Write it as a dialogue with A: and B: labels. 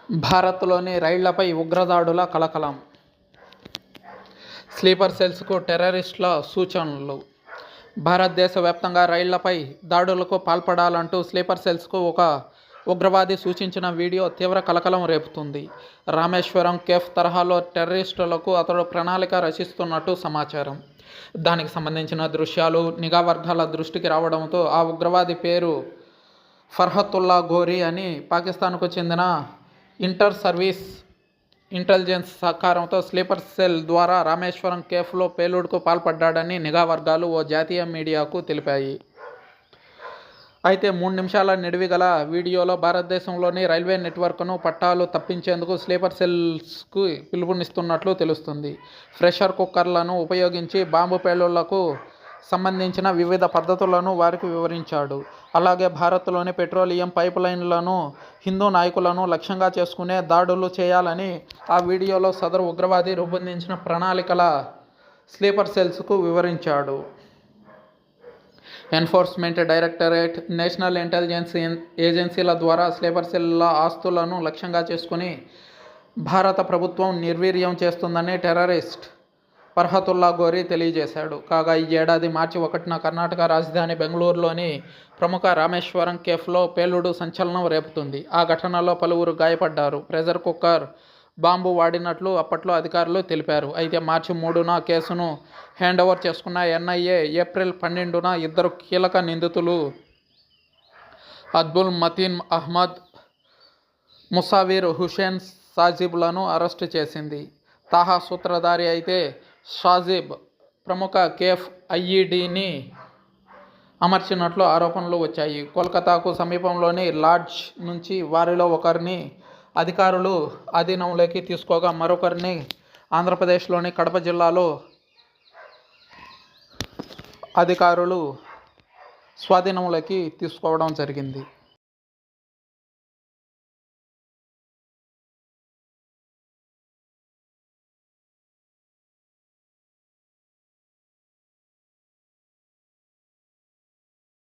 A: భారత్లోని రైళ్లపై ఉగ్రదాడుల కలకలం. స్లీపర్ సెల్స్కు టెర్రరిస్టుల సూచనలు. భారతదేశ వ్యాప్తంగా రైళ్లపై దాడులకు పాల్పడాలంటూ స్లీపర్ సెల్స్కు ఒక ఉగ్రవాది సూచించిన వీడియో తీవ్ర కలకలం రేపుతుంది. రామేశ్వరం కేఫ్ తరహాలో టెర్రరిస్టులకు అతడు ప్రణాళిక రచిస్తున్నట్టు సమాచారం. దానికి సంబంధించిన దృశ్యాలు నిఘా వర్గాల దృష్టికి రావడంతో ఆ ఉగ్రవాది పేరు ఫర్హతుల్లా ఘోరీ అని పాకిస్తాన్కు చెందిన ఇంటర్ సర్వీస్ ఇంటెలిజెన్స్ సహకారంతో స్లీపర్ సెల్ ద్వారా రామేశ్వరం కేఫ్లో పేలుడుకు పాల్పడ్డాడని నిఘా వర్గాలు ఓ జాతీయ మీడియాకు తెలిపాయి. అయితే 3 నిమిషాల నిడివి గల వీడియోలో భారతదేశంలోని రైల్వే నెట్వర్క్ను పట్టాలు తప్పించేందుకు స్లీపర్ సెల్స్కు పిలుపునిస్తున్నట్లు తెలుస్తుంది. ప్రెషర్ కుక్కర్లను ఉపయోగించి బాంబు పేలుళ్లకు సంబంధించిన వివిధ పద్ధతులను వారికి వివరించాడు. అలాగే భారత్లోని పెట్రోలియం పైప్లైన్లను, హిందూ నాయకులను లక్ష్యంగా చేసుకునే దాడులు చేయాలని ఆ వీడియోలో సదరు ఉగ్రవాది రూపొందించిన ప్రణాళికల స్లీపర్ సెల్స్కు వివరించాడు. ఎన్ఫోర్స్మెంట్ డైరెక్టరేట్, నేషనల్ ఇంటెలిజెన్స్ ఏజెన్సీల ద్వారా స్లీపర్ సెల్ల ఆస్తులను లక్ష్యంగా చేసుకుని భారత ప్రభుత్వం నిర్వీర్యం చేస్తుందని టెర్రరిస్ట్ ఫర్హతుల్లా ఘోరీ తెలియజేశాడు. కాగా ఈ ఏడాది మార్చి 1న కర్ణాటక రాజధాని బెంగళూరులోని ప్రముఖ రామేశ్వరం కేఫ్లో పేలుడు సంచలనం రేపుతుంది. ఆ ఘటనలో పలువురు గాయపడ్డారు. ప్రెషర్ కుక్కర్ బాంబు వాడినట్లు అప్పట్లో అధికారులు తెలిపారు. అయితే మార్చి 3న కేసును హ్యాండోవర్ చేసుకున్న ఎన్ఐఏ ఏప్రిల్ 12న 2 కీలక నిందితులు అబ్దుల్ మతీన్ అహ్మద్, ముసావిర్ హుసేన్ సాజిబ్లను అరెస్టు చేసింది. తాహా సూత్రధారి అయితే సాజిబ్ ప్రముఖ కేఫ్ ఐఈడీని అమర్చినట్లు ఆరోపణలు వచ్చాయి. కోల్కతాకు సమీపంలోని లాడ్జ్ నుంచి వారిలో ఒకరిని అధికారులు ఆధీనంలోకి తీసుకోగా మరొకరిని ఆంధ్రప్రదేశ్లోని కడప జిల్లాలో అధికారులు స్వాధీనంలోకి తీసుకోవడం జరిగింది.